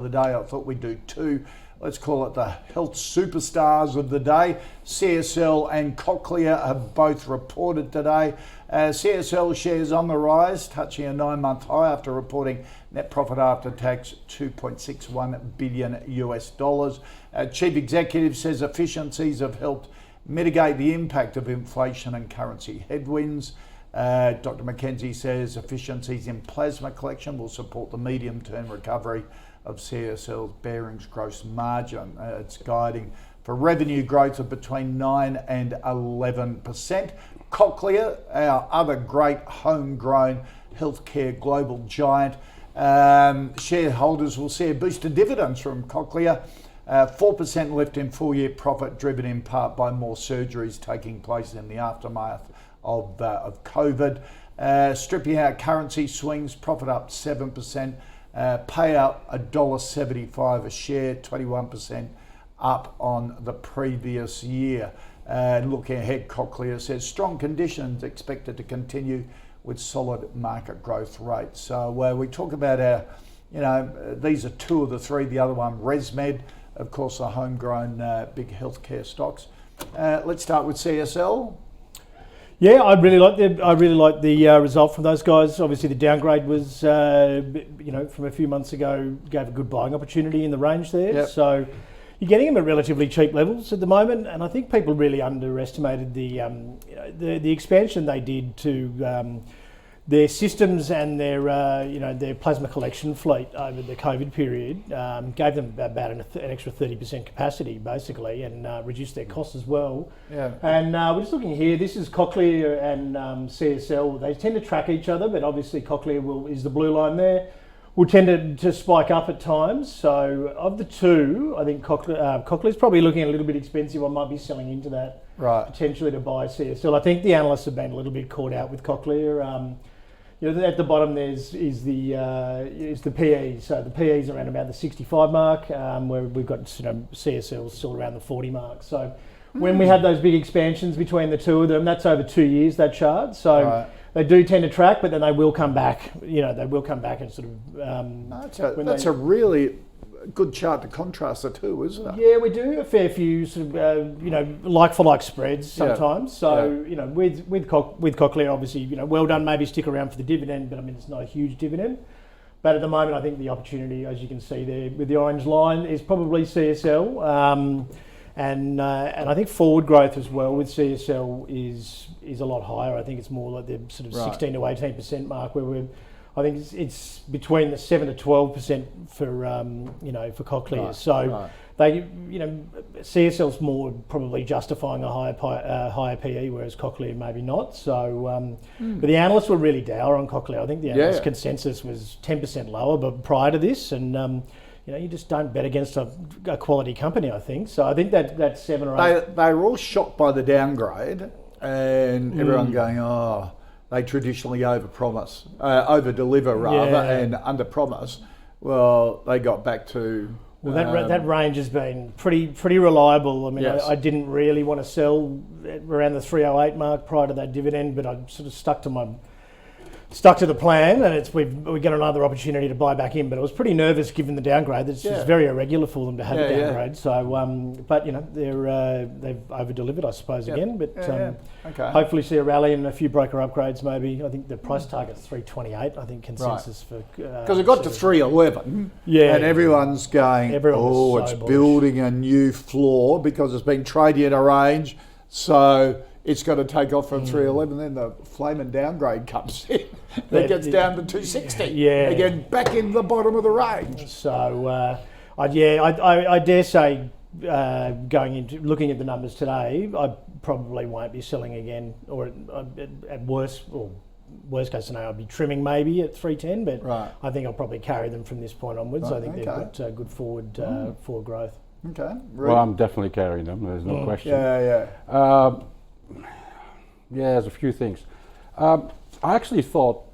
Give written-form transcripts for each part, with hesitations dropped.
the day. I thought we'd do two, let's call it the health superstars of the day. CSL and Cochlear have both reported today. CSL shares on the rise, touching a 9-month high after reporting net profit after tax $2.61 billion US. Chief executive says efficiencies have helped mitigate the impact of inflation and currency headwinds. Dr. McKenzie says efficiencies in plasma collection will support the medium-term recovery of CSL's Bearings gross margin. It's guiding for revenue growth of between 9 and 11%. Cochlear, our other great homegrown healthcare global giant, shareholders will see a boost in dividends from Cochlear. 4% lift in full-year profit, driven in part by more surgeries taking place in the aftermath of COVID. Stripping out currency swings, profit up 7%. Payout $1.75 a share, 21% up on the previous year. Looking ahead, Cochlear says strong conditions expected to continue with solid market growth rates. So we talk about our, these are two of the three. The other one, ResMed, of course, the homegrown big healthcare stocks. Let's start with CSL. Yeah, I really like the result from those guys. Obviously, the downgrade was, from a few months ago, gave a good buying opportunity in the range there. Yep. So you're getting them at relatively cheap levels at the moment, and I think people really underestimated the expansion they did to their systems and their plasma collection fleet over the COVID period. Gave them about an extra 30% capacity basically, and reduced their costs as well. Yeah. And we're just looking here. This is Cochlear and CSL. They tend to track each other, but obviously Cochlear is the blue line there. Will tend to spike up at times. So of the two, I think Cochlear's probably looking a little bit expensive. I might be selling into that, right, potentially to buy CSL. I think the analysts have been a little bit caught out with Cochlear. At the bottom is the PE. So the PE is around about the 65 mark, where we've got CSL still around the 40 mark. So when we have those big expansions between the two of them, that's over 2 years, that chart. So. Right. They do tend to track, but then they will come back. They will come back and sort of. That's a really good chart to contrast the two, isn't it? Yeah, we do a fair few sort of like for like spreads sometimes. Yeah. So with Cochlear, obviously, well done. Maybe stick around for the dividend, but I mean it's not a huge dividend. But at the moment, I think the opportunity, as you can see there with the orange line, is probably CSL. And I think forward growth as well with CSL is a lot higher. I think it's more like the sort of 16 to 18% mark, where I think it's between the 7 to 12% for Cochlear. Right. So they CSL's more probably justifying a higher PE, whereas Cochlear maybe not. So but the analysts were really dour on Cochlear. I think the analyst consensus was 10% lower, but prior to this, and you just don't bet against a quality company, I think. So I think that 7 or 8... They were all shocked by the downgrade, and everyone going, they traditionally over-promise, over-deliver rather, and under-promise. Well, they got back to... Well, that range has been pretty reliable. I mean, yes. I didn't really want to sell around the 308 mark prior to that dividend, but I sort of stuck to the plan, and we get another opportunity to buy back in. But I was pretty nervous given the downgrade. It's just very irregular for them to have a downgrade. So, but they've over delivered, I suppose, again. But hopefully see a rally and a few broker upgrades. Maybe I think the price target's 328. I think consensus for because it got to 311. Yeah, and everyone's going, it's building a new floor because it's been trading at a range. So it's got to take off from 311, then the flaming downgrade comes in. It gets down to 260. Yeah. Again, back in the bottom of the range. So, I dare say, going into looking at the numbers today, I probably won't be selling again, or at worst case scenario, I'll be trimming maybe at 310, but I think I'll probably carry them from this point onwards. Right, I think they've got good forward growth. Okay. Well, I'm definitely carrying them. There's no question. There's a few things. I actually thought,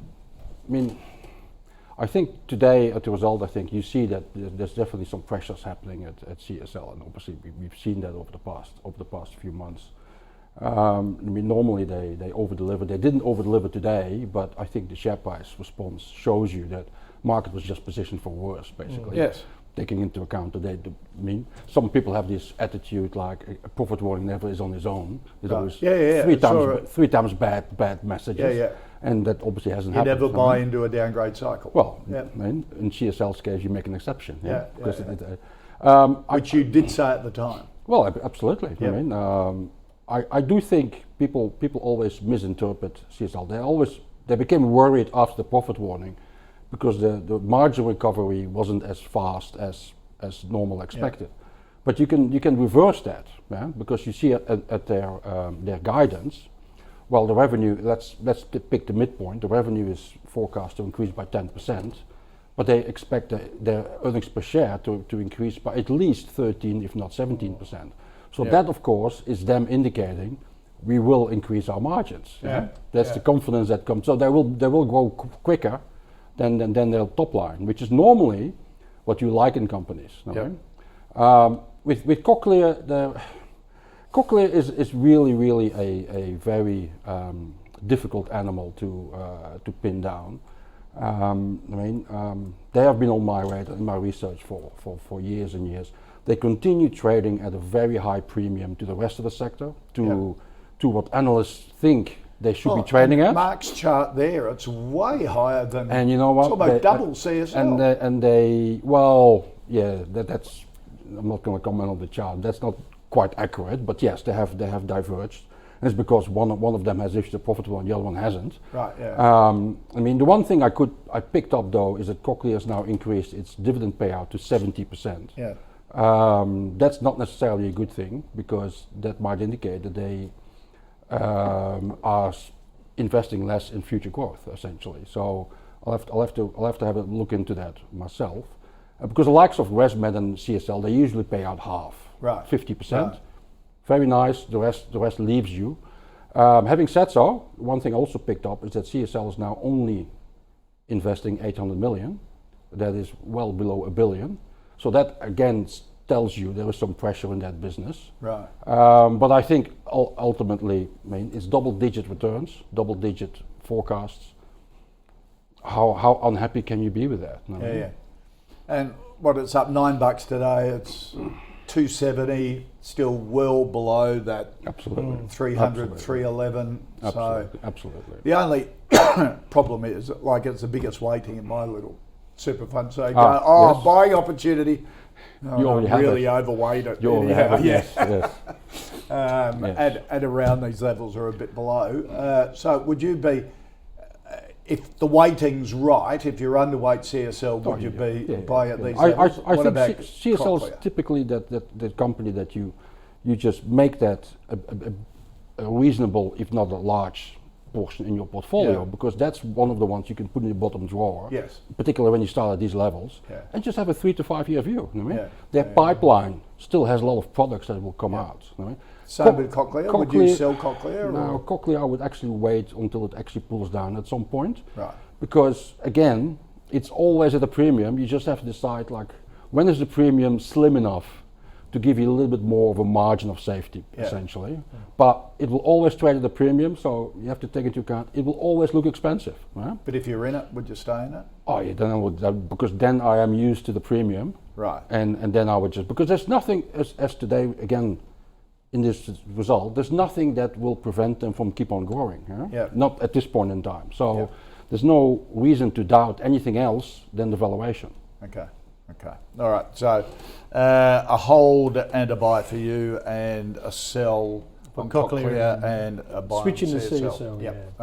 I think today at the result, I think you see that there's definitely some pressures happening at CSL, and obviously we've seen that over the past few months. Normally they over-deliver. They didn't over-deliver today, but I think the share price response shows you that market was just positioned for worse, basically. Yes. taking into account that some people have this attitude like a profit warning never is on its own. There's always three times bad messages, and that obviously hasn't you happened. never buy into a downgrade cycle. Well, in CSL's case, you make an exception, because which you did say at the time. Well, absolutely. Yep. I mean, I do think people always misinterpret CSL. They became worried after the profit warning because the margin recovery wasn't as fast as normal expected. But you can reverse that, because you see at their guidance. Well, the revenue. Let's pick the midpoint. The revenue is forecast to increase by 10%, but they expect their earnings per share to increase by at least 13, if not 17%. So that, of course, is them indicating we will increase our margins. That's the confidence that comes. So they will grow quicker than their top line, which is normally what you like in companies. With Cochlear, Cochlear is really a very difficult animal to pin down. They have been on my radar in my research for years and years. They continue trading at a very high premium to the rest of the sector, to what analysts think they should be trading at. Mark's chart there, it's way higher than. And you know what? It's almost double CSL. That's. I'm not going to comment on the chart. That's not quite accurate, but yes, they have diverged. And it's because one of them has issued a profit warning, the other one hasn't. Right. Yeah. The one thing I picked up though is that Cochlear has now increased its dividend payout to 70%. Yeah. That's not necessarily a good thing, because that might indicate that they are investing less in future growth, essentially. So I'll have to have a look into that myself, because the likes of ResMed and CSL, they usually pay out half, 50%. Right. Very nice. The rest leaves you. Having said so, one thing I also picked up is that CSL is now only investing 800 million. That is well below $1 billion. So that again tells you there is some pressure in that business. Right. But I think ultimately, it's double-digit returns, double-digit forecasts. How unhappy can you be with that? Yeah. And what, it's up $9 today. It's 270, still well below that. Absolutely. 300, 311. Absolutely. The only problem is, like, it's the biggest weighting in my little super fund. So yes. Buying opportunity. No, you already have really overweight it. You already have it. Yes. At around these levels or a bit below. So would you be, if the weighting's right, if you're underweight CSL, would you be buying at these levels? I think CSL is typically that company that you just make that a reasonable, if not a large portion in your portfolio, because that's one of the ones you can put in the bottom drawer, particularly when you start at these levels, and just have a 3 to 5 year view. You know what I mean? Their pipeline still has a lot of products that will come out. You know what I mean? Same with Cochlear. Would you sell Cochlear? No, Cochlear I would actually wait until it actually pulls down at some point. Right. Because again, it's always at a premium. You just have to decide, like, when is the premium slim enough to give you a little bit more of a margin of safety, essentially. But it will always trade at a premium, so you have to take into account it will always look expensive. Right? But if you're in it, would you stay in it? Oh yeah, then I would, because then I am used to the premium. Right. And then I would just, because there's nothing, as today, again, in this result, there's nothing that will prevent them from keep on growing. Not at this point in time. So there's no reason to doubt anything else than the valuation. Okay. All right. So a hold and a buy for you, and a sell on Cochlear and a buy switching on to CSL. CSL. Yep.